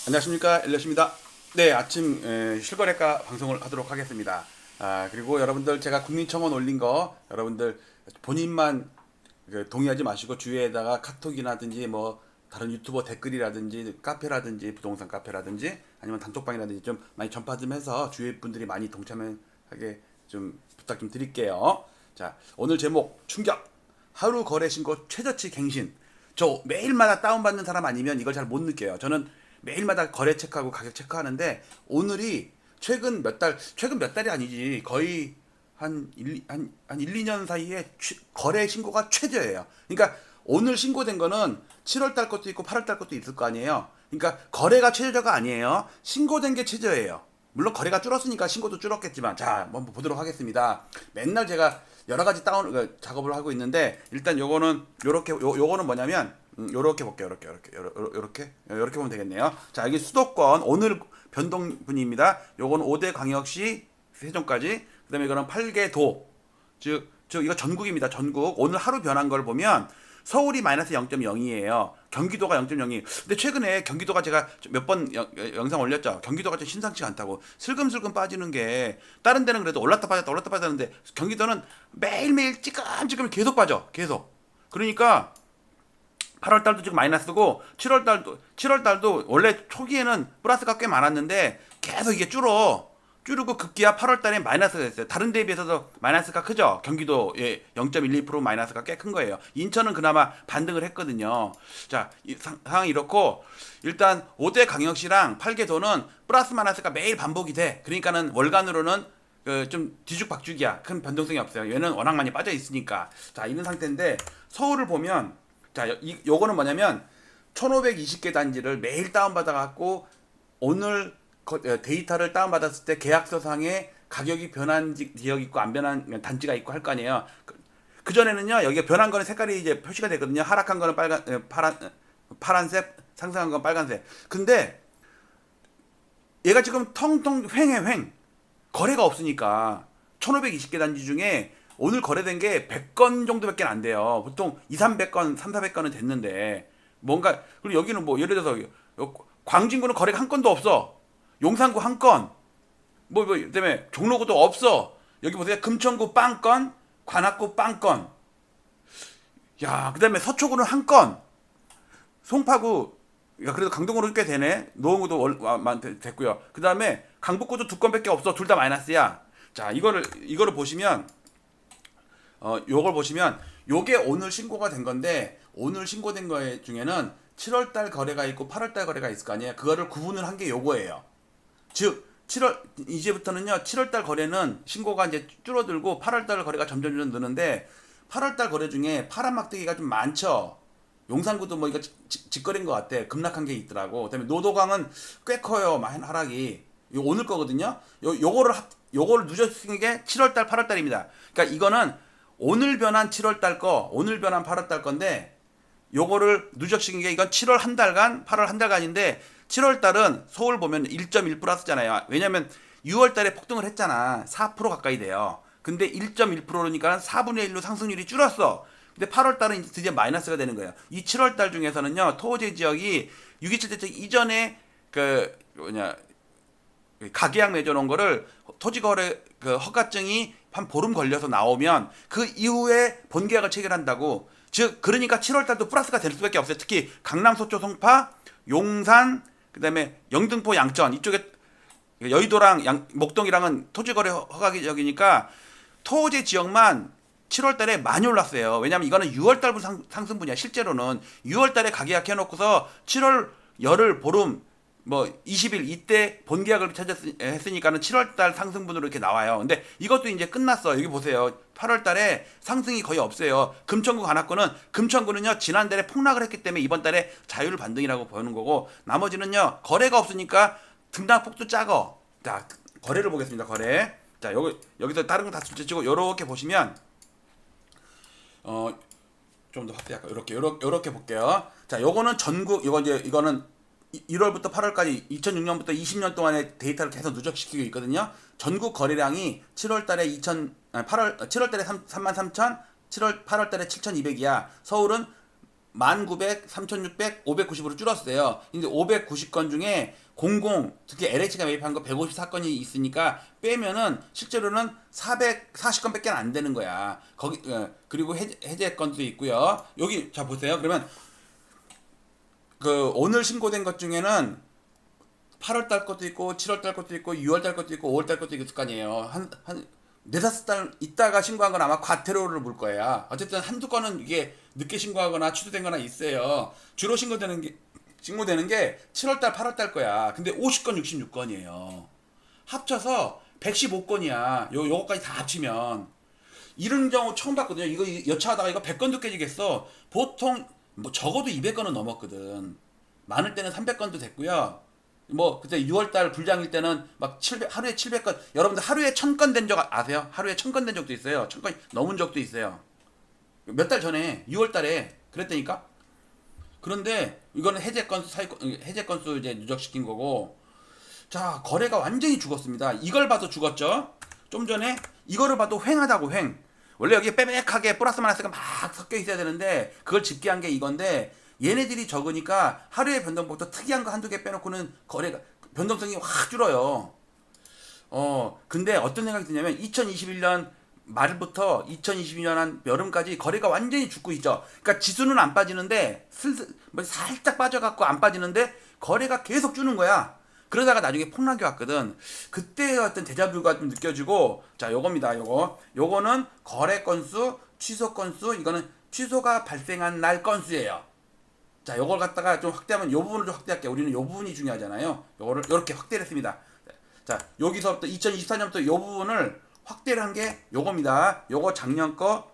안녕하십니까, 엘리엇입니다. 네, 아침 실거래가 방송을 하도록 하겠습니다. 그리고 여러분들 제가 국민청원 올린 거 여러분들 본인만 동의하지 마시고 주위에다가 카톡이라든지 뭐 다른 유튜버 댓글이라든지 카페라든지 부동산 카페라든지 아니면 단톡방이라든지 좀 많이 전파 좀 해서 주위 분들이 많이 동참하게 좀 부탁 좀 드릴게요. 자, 오늘 제목 충격. 하루 거래 신고 최저치 갱신. 저 매일마다 다운받는 사람 아니면 이걸 잘 못 느껴요. 저는 매일마다 거래 체크하고 가격 체크하는데 오늘이 최근 몇 달이 아니지. 거의 한 2년 사이에 거래 신고가 최저예요. 그러니까 오늘 신고된 거는 7월 달 것도 있고 8월 달 것도 있을 거 아니에요. 그러니까 거래가 최저가 아니에요. 신고된 게 최저예요. 물론 거래가 줄었으니까 신고도 줄었겠지만 자, 한번 보도록 하겠습니다. 맨날 제가 여러 가지 작업을 하고 있는데 일단 요거는 요거는 뭐냐면 요렇게 볼게요. 요렇게 보면 되겠네요. 자, 여기 수도권 오늘 변동분입니다. 요거는 5대 광역시 세종까지. 그다음에 이거는 8개 도. 즉 이거 전국입니다. 전국. 오늘 하루 변한 걸 보면 서울이 마이너스 0.02예요. 경기도가 0.02. 근데 최근에 경기도가 제가 몇 번 영상 올렸죠. 경기도가 좀 심상치가 않다고. 슬금슬금 빠지는 게 다른 데는 그래도 올랐다 빠졌는데 경기도는 매일매일 찌끔찌끔 계속 빠져. 계속. 그러니까 8월 달도 지금 마이너스고 7월 달도 원래 초기에는 플러스가 꽤 많았는데 계속 이게 줄고 급기야 8월 달에 마이너스가 됐어요. 다른 데에 비해서도 마이너스가 크죠. 경기도에 0.12% 마이너스가 꽤 큰 거예요. 인천은 그나마 반등을 했거든요. 자, 상황이 이렇고 일단 5대 광역시랑 8개 도는 플러스 마이너스가 매일 반복이 돼. 그러니까는 월간으로는 좀 뒤죽박죽이야. 큰 변동성이 없어요. 얘는 워낙 많이 빠져 있으니까. 자, 이런 상태인데 서울을 보면 자, 요거는 뭐냐면 1520개 단지를 매일 다운받아 갖고 오늘 데이터를 다운받았을 때 계약서상에 가격이 변한 지역이 있고 안 변한 단지가 있고 할 거 아니에요. 그전에는요, 여기가 변한 거는 색깔이 이제 표시가 되거든요. 하락한 거는 파란색, 상승한 건 빨간색. 근데 얘가 지금 텅텅 횡. 거래가 없으니까 1520개 단지 중에 오늘 거래된 게 100건 정도밖에 안 돼요. 보통 200, 300건, 400건은 됐는데 뭔가 그리고 여기는 뭐 예를 들어서 광진구는 거래가 한 건도 없어. 용산구 한 건. 그다음에 종로구도 없어. 여기 보세요. 금천구 빵건, 관악구 빵건. 야, 그다음에 서초구는 한 건. 송파구 야, 그래도 강동구는 꽤 되네. 노원구도 됐고요. 그다음에 강북구도 두 건밖에 없어. 둘 다 마이너스야. 자, 이거를 보시면 요걸 보시면 요게 오늘 신고가 된 건데 오늘 신고된 거 중에는 7월 달 거래가 있고 8월 달 거래가 있을 거 아니에요. 그거를 구분을 한 게 요거예요. 즉 이제부터는요. 7월 달 거래는 신고가 이제 줄어들고 8월 달 거래가 점점 느는데 8월 달 거래 중에 파란 막대기가 좀 많죠. 용산구도 뭐 이거 직거래인 것 같아. 급락한 게 있더라고. 그다음에 노도강은 꽤 커요. 많이 하락이. 요 오늘 거거든요. 요거를 누적시킨 게 7월 달, 8월 달입니다. 그러니까 이거는 오늘 변한 7월 달 거, 오늘 변한 8월 달 건데 요거를 누적시킨 게 이건 7월 한 달간, 8월 한 달간인데 7월 달은 서울 보면 1.1 플러스잖아요. 왜냐면 6월 달에 폭등을 했잖아. 4% 가까이 돼요. 근데 1.1%니까 4분의 1로 상승률이 줄었어. 근데 8월 달은 이제 드디어 마이너스가 되는 거예요. 이 7월 달 중에서는요. 토지 지역이 6.27 대책 이전에 가계약 맺어놓은 거를 토지거래 허가증이 한 보름 걸려서 나오면 그 이후에 본계약을 체결한다고. 즉 그러니까 7월 달도 플러스가 될 수밖에 없어요. 특히 강남, 서초, 송파, 용산, 그다음에 영등포, 양천 이쪽에 여의도랑 목동이랑은 토지거래 허가 지역이니까 토지 지역만 7월 달에 많이 올랐어요. 왜냐면 이거는 6월 달부터 상승분이야. 실제로는 6월 달에 가계약 해놓고서 7월 열흘 보름 뭐 20일 이때 본계약을 했으니까는 7월 달 상승분으로 이렇게 나와요. 근데 이것도 이제 끝났어. 여기 보세요. 8월 달에 상승이 거의 없어요. 금천구 관악구는 금천구는요. 지난달에 폭락을 했기 때문에 이번 달에 자율 반등이라고 보는 거고 나머지는요. 거래가 없으니까 등락폭도 작어. 자, 거래를 보겠습니다. 거래. 자, 여기서 다른 거 다 둘째치고 요렇게 보시면 좀 더 확대할까? 요렇게 볼게요. 자, 요거는 전국 이거는 1월부터 8월까지 2006년부터 20년 동안의 데이터를 계속 누적시키고 있거든요. 전국 거래량이 7월 달에 7월 달에 33,000, 8월 달에 7,200이야. 서울은 1900, 3600, 590으로 줄었어요. 근데 590건 중에 특히 LH가 매입한 거 154건이 있으니까 빼면은 실제로는 440건밖에 안 되는 거야. 그리고 해제 건도 있고요. 여기 자 보세요. 그러면 그 오늘 신고된 것 중에는 8월 달 것도 있고 7월 달 것도 있고 6월 달 것도 있고 5월 달 것도 있을 거 아니에요. 한 4-5달 있다가 신고한 건 아마 과태료를 물 거야. 어쨌든 한두 건은 이게 늦게 신고하거나 취소된 거나 있어요. 주로 신고되는 게 7월 달, 8월 달 거야. 근데 50건, 66건이에요. 합쳐서 115건이야. 요거까지 다 합치면. 이런 경우 처음 봤거든요. 이거 여차하다가 이거 100건도 깨지겠어. 보통 뭐 적어도 200건은 넘었거든. 많을 때는 300건도 됐고요. 뭐 그때 6월달 불장일 때는 막 하루에 700건. 여러분들 하루에 1000건 된 적 아세요? 하루에 1000건 된 적도 있어요. 1000건이 넘은 적도 있어요. 몇 달 전에 6월달에 그랬다니까. 그런데 이거는 해제 건수 이제 누적시킨 거고. 자, 거래가 완전히 죽었습니다. 이걸 봐도 죽었죠. 좀 전에 이거를 봐도 횡하다고 횡. 원래 여기에 빼빼하게 플러스 마이너스가 막 섞여 있어야 되는데 그걸 집계한 게 이건데 얘네들이 적으니까 하루에 변동폭도 특이한 거 한두 개 빼놓고는 거래가 변동성이 확 줄어요. 근데 어떤 생각이 드냐면 2021년 말부터 2022년 한 여름까지 거래가 완전히 죽고 있죠. 그러니까 지수는 안 빠지는데 살짝 빠져갖고 안 빠지는데 거래가 계속 주는 거야. 그러다가 나중에 폭락이 왔거든. 그때 어떤 데자뷰가 좀 느껴지고, 자, 요겁니다. 요거는 거래 건수, 취소 건수, 이거는 취소가 발생한 날 건수예요. 자, 요걸 갖다가 좀 확대하면 요 부분을 좀 확대할게요. 우리는 요 부분이 중요하잖아요. 요거를 요렇게 확대를 했습니다. 자, 여기서부터 2024년부터 요 부분을 확대를 한 게 요겁니다. 요거 작년 거,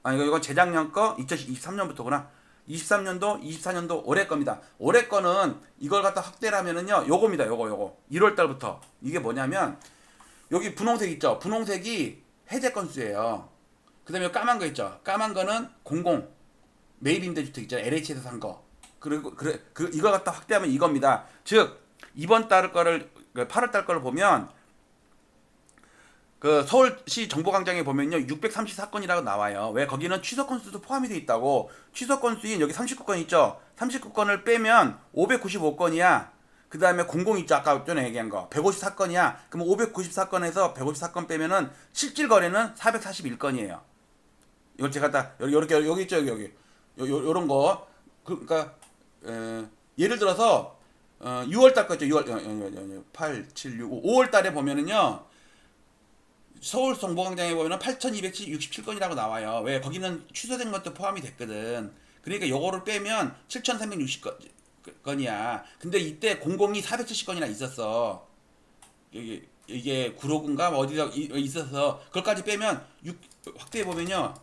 이거 재작년 거, 2023년부터구나. 23년도, 24년도 올해 겁니다. 올해 거는 이걸 갖다 확대를 하면은요, 요겁니다. 요거. 1월 달부터. 이게 뭐냐면, 여기 분홍색 있죠? 분홍색이 해제 건수예요. 그 다음에 까만 거 있죠? 까만 거는 매입 임대주택 있죠? LH에서 산 거. 그리고, 이걸 갖다 확대하면 이겁니다. 즉, 이번 달 거를, 8월 달 거를 보면, 그 서울시 정보광장에 보면요 634건이라고 나와요. 왜? 거기는 취소 건수도 포함이 돼 있다고. 취소 건수인 여기 39건 있죠. 39건을 빼면 595건이야. 그 다음에 00 있죠. 아까 전에 얘기한 거 154건이야. 그럼 594건에서 154건 빼면은 실질 거래는 441건이에요. 이걸 제가 다 여기 있죠. 여기 요런 거. 그러니까 예를 들어서 6월 달 거죠. 6월 8, 7, 6, 5월 달에 보면은요. 서울 정보광장에 보면 8,267건이라고 나와요. 왜? 거기는 취소된 것도 포함이 됐거든. 그러니까 요거를 빼면 7,360건이야. 근데 이때 00이 470건이나 있었어. 이게 구로군가 어디서 있어서 그걸까지 빼면 확대해 보면요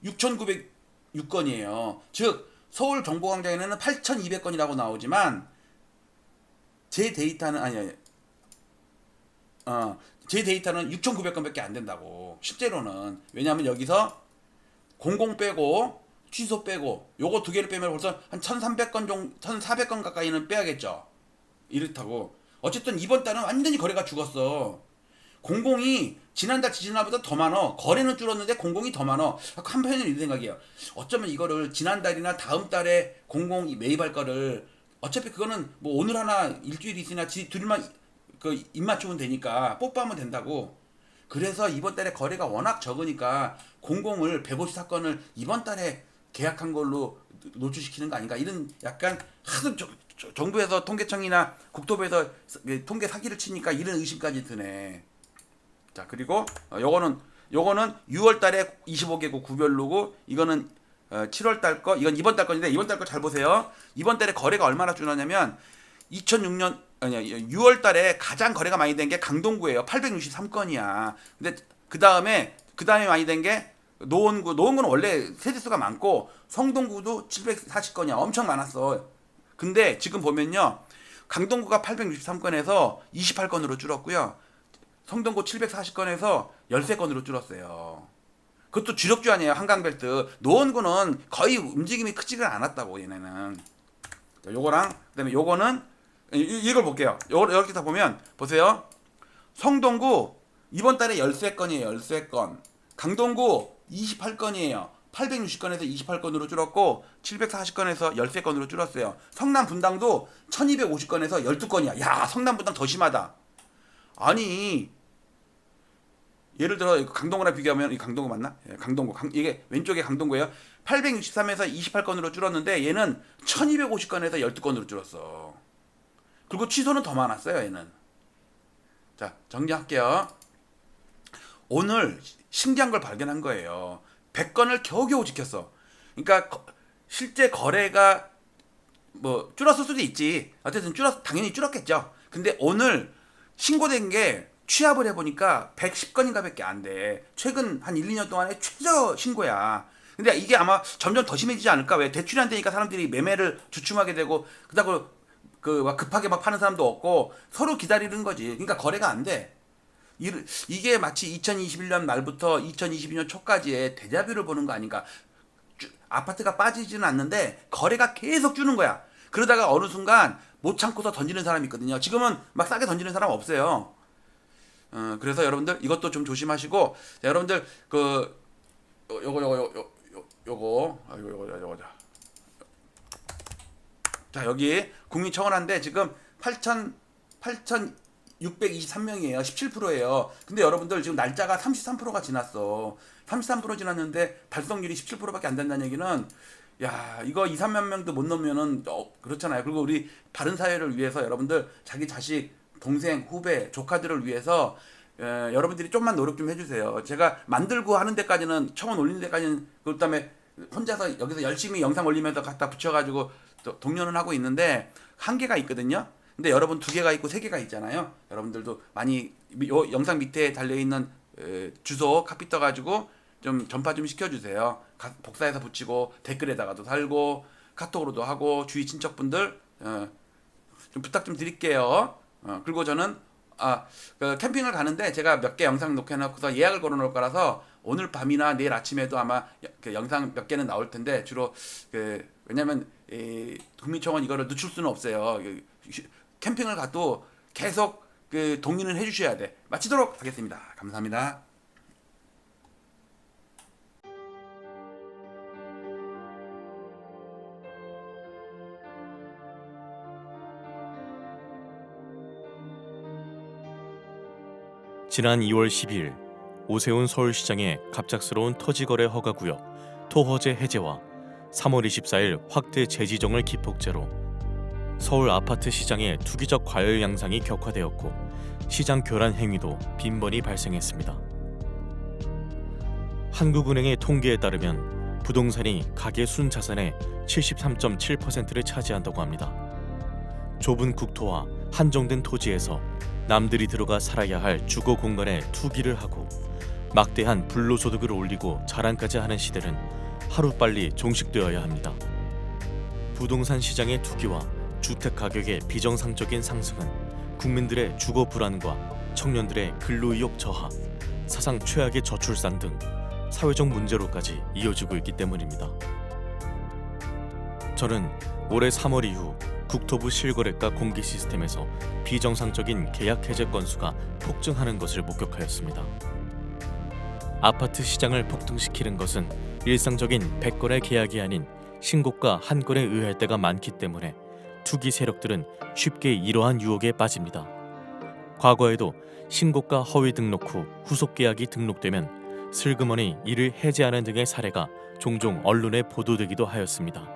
6,906건이에요. 즉 서울 정보광장에는 8,200건이라고 나오지만 제 데이터는 제 데이터는 6,900건밖에 안 된다고. 실제로는. 왜냐하면 여기서 00 빼고 취소 빼고 요거 두 개를 빼면 벌써 한 1,300건 정도, 1,400건 가까이는 빼야겠죠. 이렇다고. 어쨌든 이번 달은 완전히 거래가 죽었어. 00이 지난달 지지난달보다 더 많어. 거래는 줄었는데 00이 더 많어. 한편에는 이런 생각이에요. 어쩌면 이거를 지난달이나 다음 달에 00 매입할 거를 어차피 그거는 뭐 오늘 하나 일주일 있으나 둘만 입 맞추면 되니까 뽀뽀하면 된다고. 그래서 이번 달에 거래가 워낙 적으니까 00을 154건을 이번 달에 계약한 걸로 노출시키는 거 아닌가. 이런 약간 하도 정부에서 통계청이나 국토부에서 통계 사기를 치니까 이런 의심까지 드네. 자, 그리고 요거는 6월 달에 25개국 구별로고 이거는 7월 달 거, 이건 이번 달 건인데 이번 달 거 잘 보세요. 이번 달에 거래가 얼마나 줄었냐면 6월 달에 가장 거래가 많이 된 게 강동구예요. 863건이야. 근데 그 다음에 많이 된 게 노원구는 원래 세대수가 많고 성동구도 740건이야. 엄청 많았어. 근데 지금 보면요. 강동구가 863건에서 28건으로 줄었고요. 성동구 740건에서 13건으로 줄었어요. 그것도 주력주 아니에요. 한강벨트. 노원구는 거의 움직임이 크지가 않았다고 얘네는. 요거랑 그다음에 요거는 이걸 볼게요. 이렇게 다 보면 보세요. 성동구 이번 달에 13건이에요. 13건. 강동구 28건이에요. 860건에서 28건으로 줄었고 740건에서 13건으로 줄었어요. 성남 분당도 1250건에서 12건이야. 야, 성남 분당 더 심하다. 아니, 예를 들어 강동구랑 비교하면 이 강동구 맞나? 예, 강동구. 이게 왼쪽에 강동구예요. 863에서 28건으로 줄었는데 얘는 1250건에서 12건으로 줄었어. 그리고 취소는 더 많았어요, 얘는. 자, 정리할게요. 오늘 신기한 걸 발견한 거예요. 100건을 겨우겨우 지켰어. 그러니까 실제 거래가 뭐 줄었을 수도 있지. 어쨌든 당연히 줄었겠죠. 근데 오늘 신고된 게 취합을 해보니까 110건인가 밖에 안 돼. 최근 한 1, 2년 동안의 최저 신고야. 근데 이게 아마 점점 더 심해지지 않을까? 왜 대출이 안 되니까 사람들이 매매를 주춤하게 되고 그다고 막 급하게 막 파는 사람도 없고 서로 기다리는 거지. 그러니까 거래가 안 돼. 이게 마치 2021년 말부터 2022년 초까지의 데자뷰를 보는 거 아닌가? 아파트가 빠지지는 않는데 거래가 계속 주는 거야. 그러다가 어느 순간 못 참고서 던지는 사람이 있거든요. 지금은 막 싸게 던지는 사람 없어요. 그래서 여러분들 이것도 좀 조심하시고, 자, 여러분들 요거 자, 여기 국민청원한데 지금 8,623명이에요. 17%예요. 근데 여러분들 지금 날짜가 33%가 지났어. 33% 지났는데 달성률이 17%밖에 안 된다는 얘기는, 야, 이거 2, 3만 명도 못 넘으면은 그렇잖아요. 그리고 우리 바른 사회를 위해서 여러분들 자기 자식, 동생, 후배, 조카들을 위해서 여러분들이 좀만 노력 좀 해주세요. 제가 만들고 하는 데까지는, 청원 올리는 데까지는, 그다음에 혼자서 여기서 열심히 영상 올리면서 갖다 붙여가지고 또 동료는 하고 있는데 한계가 있거든요. 근데 여러분 2개가 있고 3개가 있잖아요. 여러분들도 많이 요 영상 밑에 달려있는 주소 카피 떠가지고 좀 전파 좀 시켜주세요. 복사해서 붙이고 댓글에다가도 달고 카톡으로도 하고 주위 친척분들 좀 부탁 좀 드릴게요. 그리고 저는 그 캠핑을 가는데 제가 몇 개 영상 녹여놓고서 예약을 걸어놓을 거라서 오늘 밤이나 내일 아침에도 아마 그 영상 몇 개는 나올 텐데, 주로 왜냐면 국민청원 이거를 늦출 수는 없어요. 캠핑을 가도 계속 동의는 해주셔야 돼. 마치도록 하겠습니다. 감사합니다. 지난 2월 12일 오세훈 서울시장의 갑작스러운 토지거래 허가구역 토허제 해제와 3월 24일 확대 재지정을 기폭제로 서울 아파트 시장의 투기적 과열 양상이 격화되었고 시장 교란 행위도 빈번히 발생했습니다. 한국은행의 통계에 따르면 부동산이 가계 순자산의 73.7%를 차지한다고 합니다. 좁은 국토와 한정된 토지에서 남들이 들어가 살아야 할 주거 공간에 투기를 하고 막대한 불로소득을 올리고 자랑까지 하는 시대는 하루빨리 종식되어야 합니다. 부동산 시장의 투기와 주택 가격의 비정상적인 상승은 국민들의 주거 불안과 청년들의 근로의욕 저하, 사상 최악의 저출산 등 사회적 문제로까지 이어지고 있기 때문입니다. 저는 올해 3월 이후 국토부 실거래가 공개 시스템에서 비정상적인 계약 해제 건수가 폭증하는 것을 목격하였습니다. 아파트 시장을 폭등시키는 것은 일상적인 100건의 계약이 아닌 신고가 한 건에 의할 때가 많기 때문에 투기 세력들은 쉽게 이러한 유혹에 빠집니다. 과거에도 신고가 허위 등록 후 후속 계약이 등록되면 슬그머니 이를 해제하는 등의 사례가 종종 언론에 보도되기도 하였습니다.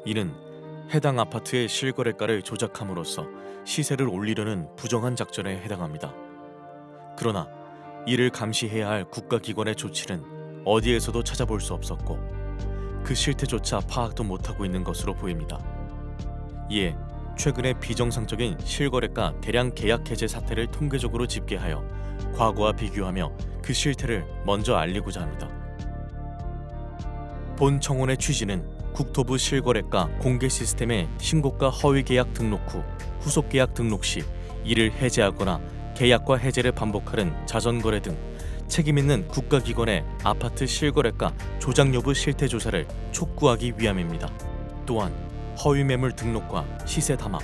이는 해당 아파트의 실거래가를 조작함으로써 시세를 올리려는 부정한 작전에 해당합니다. 그러나 이를 감시해야 할 국가기관의 조치는 어디에서도 찾아볼 수 없었고 그 실태조차 파악도 못하고 있는 것으로 보입니다. 이에 최근에 비정상적인 실거래가 대량 계약 해제 사태를 통계적으로 집계하여 과거와 비교하며 그 실태를 먼저 알리고자 합니다. 본 청원의 취지는 국토부 실거래가 공개 시스템의 신고가 허위 계약 등록 후 후속 계약 등록 시 이를 해제하거나 계약과 해제를 반복하는 자전거래 등 책임있는 국가기관의 아파트 실거래가 조작 여부 실태 조사를 촉구하기 위함입니다. 또한 허위 매물 등록과 시세 담합,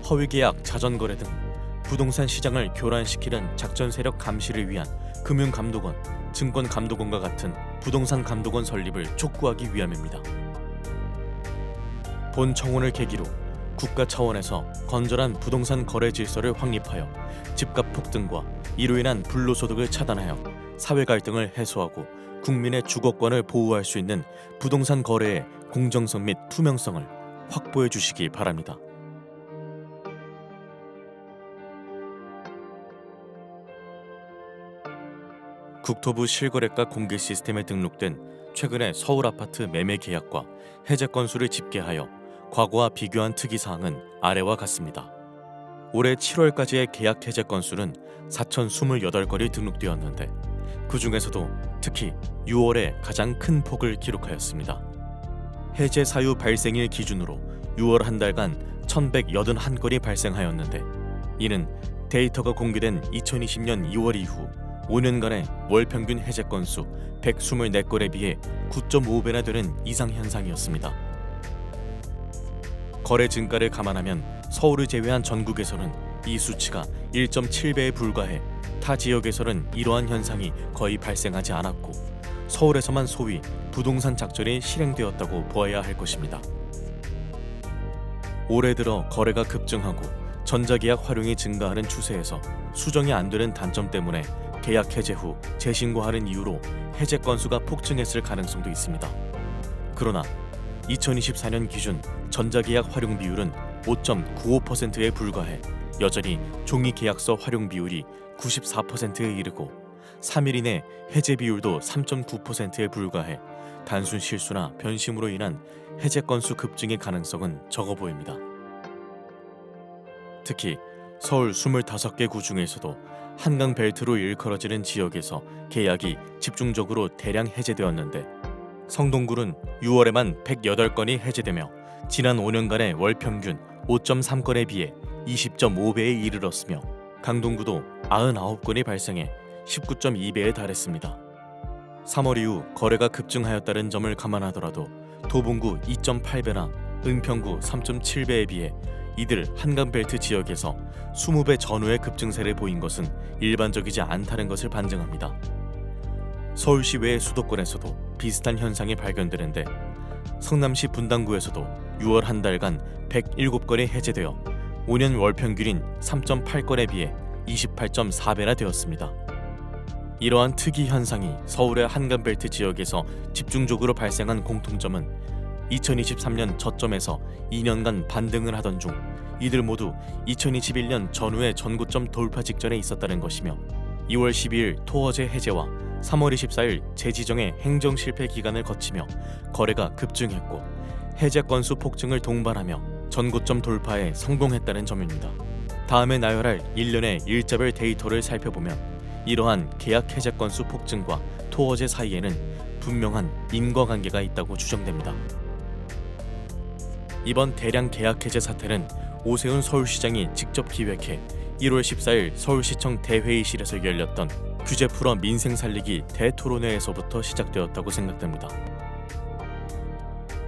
허위 계약 자전거래 등 부동산 시장을 교란시키는 작전 세력 감시를 위한 금융감독원, 증권감독원과 같은 부동산 감독원 설립을 촉구하기 위함입니다. 본 청원을 계기로 국가 차원에서 건전한 부동산 거래 질서를 확립하여 집값 폭등과 이로 인한 불로소득을 차단하여 사회 갈등을 해소하고 국민의 주거권을 보호할 수 있는 부동산 거래의 공정성 및 투명성을 확보해 주시기 바랍니다. 국토부 실거래가 공개 시스템에 등록된 최근의 서울 아파트 매매 계약과 해제 건수를 집계하여 과거와 비교한 특이사항은 아래와 같습니다. 올해 7월까지의 계약 해제 건수는 4,028건이 등록되었는데 그 중에서도 특히 6월에 가장 큰 폭을 기록하였습니다. 해제 사유 발생일 기준으로 6월 한 달간 1,181건이 발생하였는데 이는 데이터가 공개된 2020년 2월 이후 5년간의 월 평균 해제 건수 124건에 비해 9.5배나 되는 이상 현상이었습니다. 거래 증가를 감안하면 서울을 제외한 전국에서는 이 수치가 1.7배에 불과해 타 지역에서는 이러한 현상이 거의 발생하지 않았고 서울에서만 소위 부동산 작전이 실행되었다고 보아야 할 것입니다. 올해 들어 거래가 급증하고 전자계약 활용이 증가하는 추세에서 수정이 안 되는 단점 때문에 계약 해제 후 재신고하는 이유로 해제 건수가 폭증했을 가능성도 있습니다. 그러나 2024년 기준 전자계약 활용 비율은 5.95%에 불과해 여전히 종이계약서 활용 비율이 94%에 이르고 3일 이내 해제 비율도 3.9%에 불과해 단순 실수나 변심으로 인한 해제 건수 급증의 가능성은 적어 보입니다. 특히 서울 25개 구 중에서도 한강 벨트로 일컬어지는 지역에서 계약이 집중적으로 대량 해제되었는데 성동구는 6월에만 108건이 해제되며 지난 5년간의 월 평균 5.3건에 비해 20.5배에 이르렀으며 강동구도 99건이 발생해 19.2배에 달했습니다. 3월 이후 거래가 급증하였다는 점을 감안하더라도 도봉구 2.8배나 은평구 3.7배에 비해 이들 한강벨트 지역에서 20배 전후의 급증세를 보인 것은 일반적이지 않다는 것을 반증합니다. 서울시 외의 수도권에서도 비슷한 현상이 발견되는데 성남시 분당구에서도 6월 한 달간 107건이 해제되어 5년 월 평균인 3.8건에 비해 28.4배나 되었습니다. 이러한 특이 현상이 서울의 한강벨트 지역에서 집중적으로 발생한 공통점은 2023년 저점에서 2년간 반등을 하던 중 이들 모두 2021년 전후의 전고점 돌파 직전에 있었다는 것이며 2월 12일 토어제 해제와 3월 24일 재지정의 행정 실패 기간을 거치며 거래가 급증했고 해제 건수 폭증을 동반하며 전고점 돌파에 성공했다는 점입니다. 다음에 나열할 1년의 일자별 데이터를 살펴보면 이러한 계약 해제 건수 폭증과 토어제 사이에는 분명한 인과관계가 있다고 추정됩니다. 이번 대량 계약 해제 사태는 오세훈 서울시장이 직접 기획해 1월 14일 서울시청 대회의실에서 열렸던 규제 풀어 민생 살리기 대토론회에서부터 시작되었다고 생각됩니다.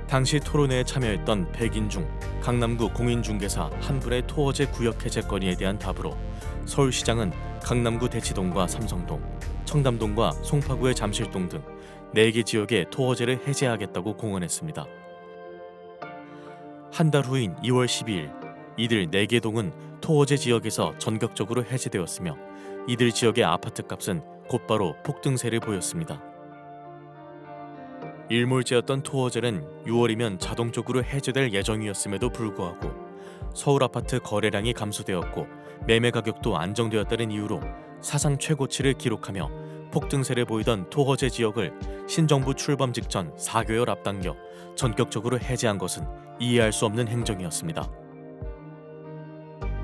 당시 토론회에 참여했던 100인 중 강남구 공인중개사 한 분의 토어제 구역 해제 건의에 대한 답으로 서울시장은 강남구 대치동과 삼성동, 청담동과 송파구의 잠실동 등 4개 지역의 토어제를 해제하겠다고 공언했습니다. 한 달 후인 2월 12일 이들 4개 동은 토어제 지역에서 전격적으로 해제되었으며 이들 지역의 아파트값은 곧바로 폭등세를 보였습니다. 일몰제였던 토어제는 6월이면 자동적으로 해제될 예정이었음에도 불구하고 서울 아파트 거래량이 감소되었고 매매 가격도 안정되었다는 이유로 사상 최고치를 기록하며 폭등세를 보이던 토어제 지역을 신정부 출범 직전 4개월 앞당겨 전격적으로 해제한 것은 이해할 수 없는 행정이었습니다.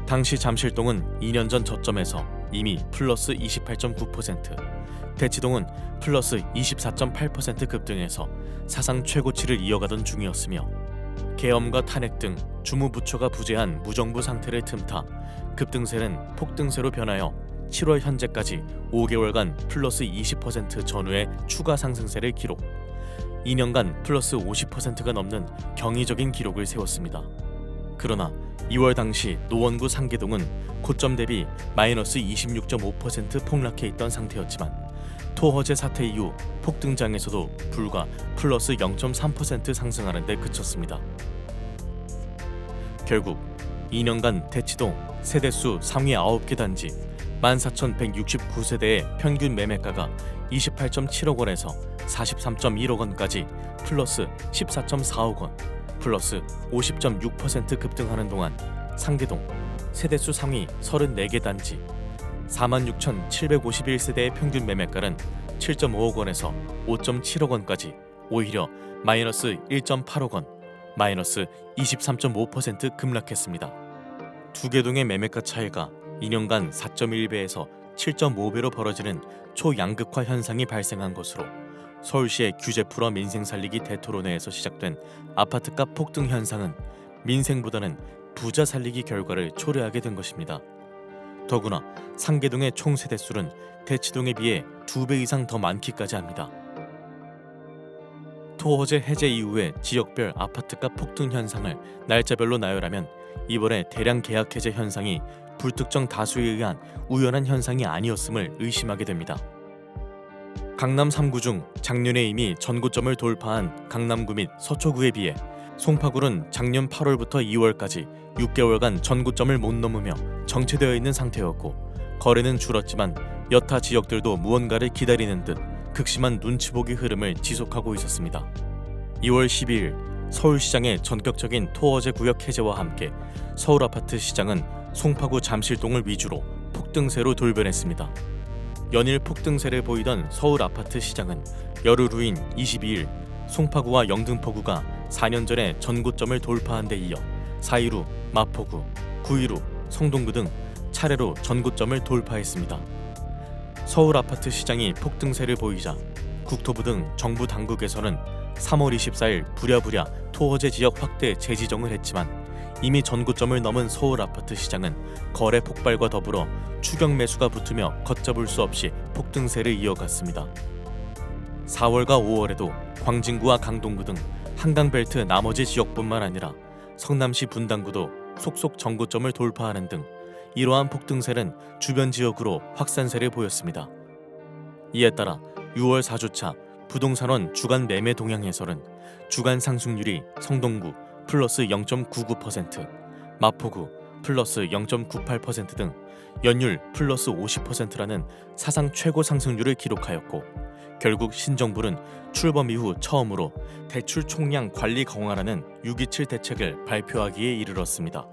당시 잠실동은 2년 전 저점에서 이미 플러스 28.9%, 대치동은 플러스 24.8% 급등해서 사상 최고치를 이어가던 중이었으며 계엄과 탄핵 등 주무부처가 부재한 무정부 상태를 틈타 급등세는 폭등세로 변하여 7월 현재까지 5개월간 플러스 20% 전후의 추가 상승세를 기록, 2년간 플러스 50%가 넘는 경이적인 기록을 세웠습니다. 그러나 2월 당시 노원구 상계동은 고점 대비 마이너스 26.5% 폭락해 있던 상태였지만 토허제 사태 이후 폭등장에서도 불과 플러스 0.3% 상승하는 데 그쳤습니다. 결국 2년간 대치동 세대수 상위 9개 단지 14,169세대의 평균 매매가가 28.7억 원에서 43.1억 원까지 플러스 14.4억 원, 플러스 50.6% 급등하는 동안 상계동 세대수 상위 34개 단지 46,751세대의 평균 매매가는 7.5억 원에서 5.7억 원까지 오히려 마이너스 1.8억 원, 마이너스 23.5% 급락했습니다. 두 개 동의 매매가 차이가 2년간 4.1배에서 7.5배로 벌어지는 초양극화 현상이 발생한 것으로 서울시의 규제 풀어 민생 살리기 대토론회에서 시작된 아파트값 폭등 현상은 민생보다는 부자 살리기 결과를 초래하게 된 것입니다. 더구나 상계동의 총 세대수는 대치동에 비해 2배 이상 더 많기까지 합니다. 토허제 해제 이후의 지역별 아파트값 폭등 현상을 날짜별로 나열하면 이번에 대량 계약 해제 현상이 불특정 다수에 의한 우연한 현상이 아니었음을 의심하게 됩니다. 강남 3구 중 작년에 이미 전고점을 돌파한 강남구 및 서초구에 비해 송파구는 작년 8월부터 2월까지 6개월간 전고점을 못 넘으며 정체되어 있는 상태였고 거래는 줄었지만 여타 지역들도 무언가를 기다리는 듯 극심한 눈치보기 흐름을 지속하고 있었습니다. 2월 12일 서울시장의 전격적인 토허제 구역 해제와 함께 서울 아파트 시장은 송파구 잠실동을 위주로 폭등세로 돌변했습니다. 연일 폭등세를 보이던 서울 아파트 시장은 열흘 후인 22일 송파구와 영등포구가 4년 전에 전고점을 돌파한 데 이어 4일 후 마포구, 9일 후 성동구 등 차례로 전고점을 돌파했습니다. 서울 아파트 시장이 폭등세를 보이자 국토부 등 정부 당국에서는 3월 24일 부랴부랴 토허제 지역 확대 재지정을 했지만 이미 전고점을 넘은 서울 아파트 시장은 거래 폭발과 더불어 추격 매수가 붙으며 걷잡을 수 없이 폭등세를 이어갔습니다. 4월과 5월에도 광진구와 강동구 등 한강벨트 나머지 지역뿐만 아니라 성남시 분당구도 속속 전고점을 돌파하는 등 이러한 폭등세는 주변 지역으로 확산세를 보였습니다. 이에 따라 6월 4주차 부동산원 주간 매매 동향에서는 주간 상승률이 성동구 플러스 0.99%, 마포구 플러스 0.98% 등 연율 플러스 50%라는 사상 최고 상승률을 기록하였고 결국 신정부는 출범 이후 처음으로 대출 총량 관리 강화라는 6.27 대책을 발표하기에 이르렀습니다.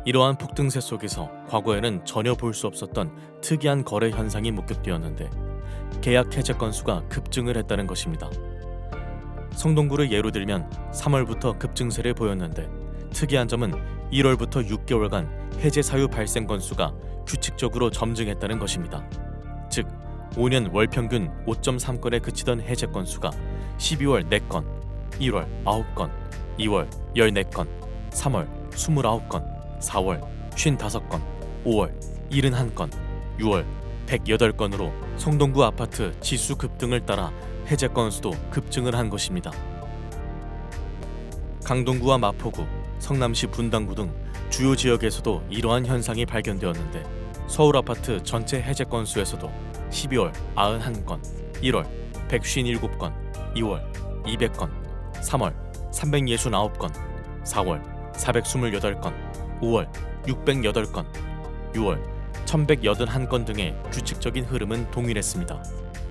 이러한 폭등세 속에서 과거에는 전혀 볼 수 없었던 특이한 거래 현상이 목격되었는데 계약 해제 건수가 급증을 했다는 것입니다. 성동구를 예로 들면 3월부터 급증세를 보였는데 특이한 점은 1월부터 6개월간 해제 사유 발생 건수가 규칙적으로 점증했다는 것입니다. 즉 5년 월 평균 5.3건에 그치던 해제 건수가 12월 4건, 1월 9건, 2월 14건, 3월 29건, 4월 55건, 5월 71건, 6월 108건으로 성동구 아파트 지수 급등을 따라 해제 건수도 급증을 한 것입니다. 강동구와 마포구, 성남시 분당구 등 주요 지역에서도 이러한 현상이 발견되었는데 서울 아파트 전체 해제 건수에서도 12월 91건, 1월 157건, 2월 200건, 3월 369건, 4월 428건, 5월 608건, 6월 1181건 등의 규칙적인 흐름은 동일했습니다.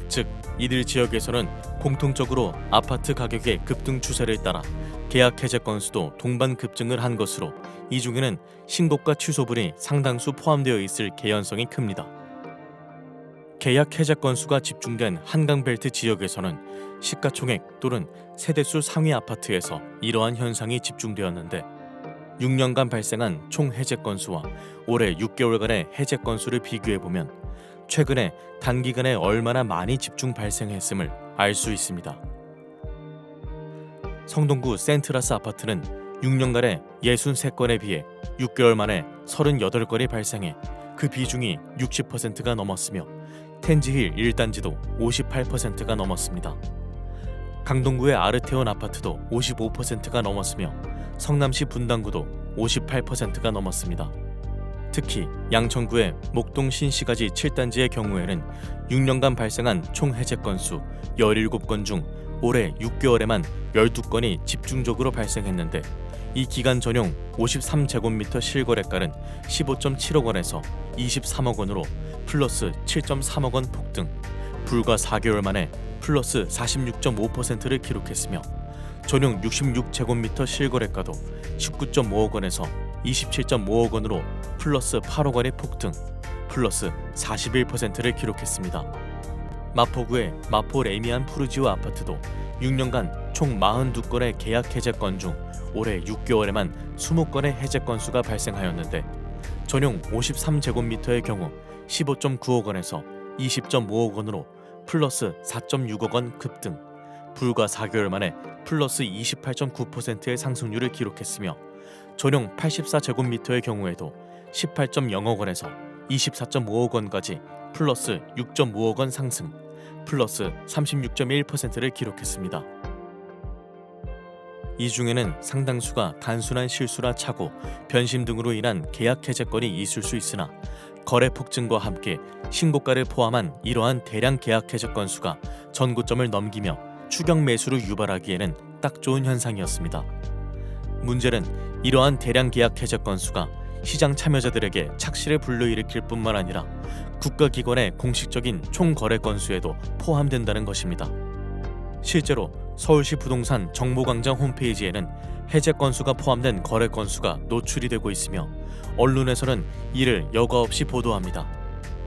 즉 이들 지역에서는 공통적으로 아파트 가격의 급등 추세를 따라 계약 해제 건수도 동반 급증을 한 것으로 이 중에는 신고가 취소분이 상당수 포함되어 있을 개연성이 큽니다. 계약 해제 건수가 집중된 한강벨트 지역에서는 시가총액 또는 세대수 상위 아파트에서 이러한 현상이 집중되었는데 6년간 발생한 총 해제 건수와 올해 6개월간의 해제 건수를 비교해보면 최근에 단기간에 얼마나 많이 집중 발생했음을 알 수 있습니다. 성동구 센트라스 아파트는 6년간에 63건에 비해 6개월 만에 38건이 발생해 그 비중이 60%가 넘었으며 텐지힐 1단지도 58%가 넘었습니다. 강동구의 아르테온 아파트도 55%가 넘었으며 성남시 분당구도 58%가 넘었습니다. 특히 양천구의 목동 신시가지 7단지의 경우에는 6년간 발생한 총 해제 건수 17건 중 올해 6개월에만 12건이 집중적으로 발생했는데 이 기간 전용 53제곱미터 실거래가는 15.7억 원에서 23억 원으로 플러스 7.3억 원 폭등, 불과 4개월 만에 플러스 46.5%를 기록했으며 전용 66제곱미터 실거래가도 19.5억 원에서 27.5억 원으로 플러스 8억 원의 폭등, 플러스 41%를 기록했습니다. 마포구의 마포 레미안 푸르지오 아파트도 6년간 총 42건의 계약 해제 건 중 올해 6개월에만 20건의 해제 건수가 발생하였는데 전용 53제곱미터의 경우 15.9억 원에서 20.5억 원으로 플러스 4.6억 원 급등, 불과 4개월 만에 플러스 28.9%의 상승률을 기록했으며 전용 84제곱미터의 경우에도 18.0억 원에서 24.5억 원까지 플러스 6.5억 원 상승, 플러스 36.1%를 기록했습니다. 이 중에는 상당수가 단순한 실수나 착오, 변심 등으로 인한 계약 해제 건이 있을 수 있으나 거래 폭증과 함께 신고가를 포함한 이러한 대량 계약 해제 건수가 전고점을 넘기며 추격 매수를 유발하기에는 딱 좋은 현상이었습니다. 문제는 이러한 대량 계약 해제 건수가 시장 참여자들에게 착시를 불러일으킬 뿐만 아니라 국가기관의 공식적인 총 거래 건수에도 포함된다는 것입니다. 실제로 서울시 부동산 정보광장 홈페이지에는 해제 건수가 포함된 거래 건수가 노출이 되고 있으며 언론에서는 이를 여과 없이 보도합니다.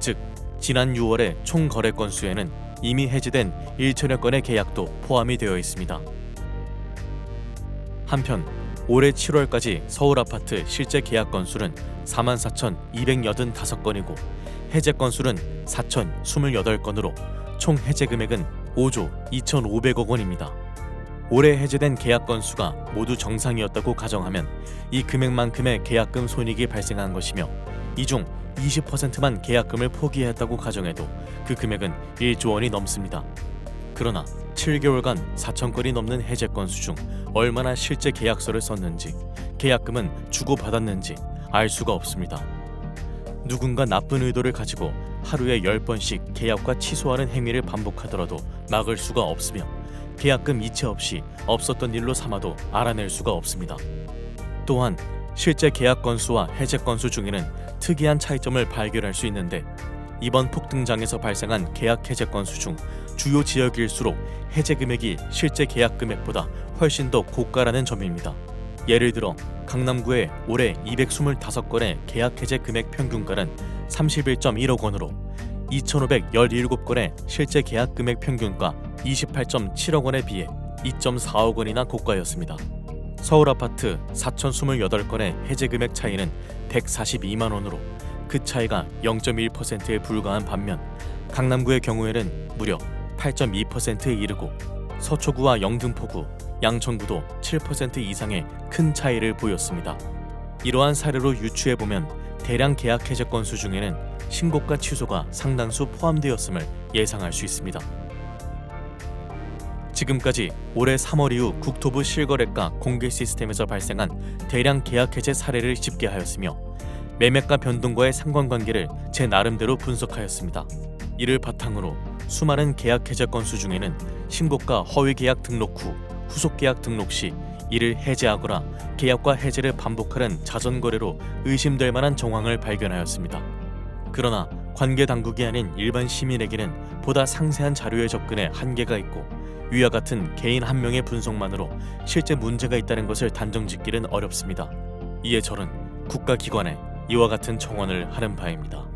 즉, 지난 6월의 총 거래 건수에는 이미 해제된 1천여 건의 계약도 포함이 되어 있습니다. 한편 올해 7월까지 서울 아파트 실제 계약 건수는 44,285건이고 해제 건수는 4,028건으로 총 해제 금액은 5조 2,500억 원입니다. 올해 해제된 계약 건수가 모두 정상이었다고 가정하면 이 금액만큼의 계약금 손익이 발생한 것이며 이 중 20%만 계약금을 포기했다고 가정해도 그 금액은 1조 원이 넘습니다. 그러나 7개월간 4,000건이 넘는 해제 건수 중 얼마나 실제 계약서를 썼는지, 계약금은 주고받았는지 알 수가 없습니다. 누군가 나쁜 의도를 가지고 하루에 10번씩 계약과 취소하는 행위를 반복하더라도 막을 수가 없으며 계약금 이체 없이 없었던 일로 삼아도 알아낼 수가 없습니다. 또한 실제 계약 건수와 해제 건수 중에는 특이한 차이점을 발견할 수 있는데 이번 폭등장에서 발생한 계약 해제 건수 중 주요 지역일수록 해제 금액이 실제 계약 금액보다 훨씬 더 고가라는 점입니다. 예를 들어 강남구의 올해 225건의 계약 해제 금액 평균가는 31.1억 원으로 2,517건의 실제 계약 금액 평균가 28.7억 원에 비해 2.4억 원이나 고가였습니다. 서울 아파트 4,028건의 해제 금액 차이는 142만 원으로 그 차이가 0.1%에 불과한 반면 강남구의 경우에는 무려 8.2%에 이르고 서초구와 영등포구, 양천구도 7% 이상의 큰 차이를 보였습니다. 이러한 사례로 유추해보면 대량 계약 해제 건수 중에는 신고가 취소가 상당수 포함되었음을 예상할 수 있습니다. 지금까지 올해 3월 이후 국토부 실거래가 공개 시스템에서 발생한 대량 계약 해제 사례를 집계하였으며 매매가 변동과의 상관관계를 제 나름대로 분석하였습니다. 이를 바탕으로 수많은 계약 해제 건수 중에는 신고가 허위 계약 등록 후 후속 계약 등록 시 이를 해제하거나 계약과 해제를 반복하는 자전거래로 의심될 만한 정황을 발견하였습니다. 그러나 관계 당국이 아닌 일반 시민에게는 보다 상세한 자료에 접근에 한계가 있고 위와 같은 개인 한 명의 분석만으로 실제 문제가 있다는 것을 단정짓기는 어렵습니다. 이에 저는 국가기관에 이와 같은 청원을 하는 바입니다.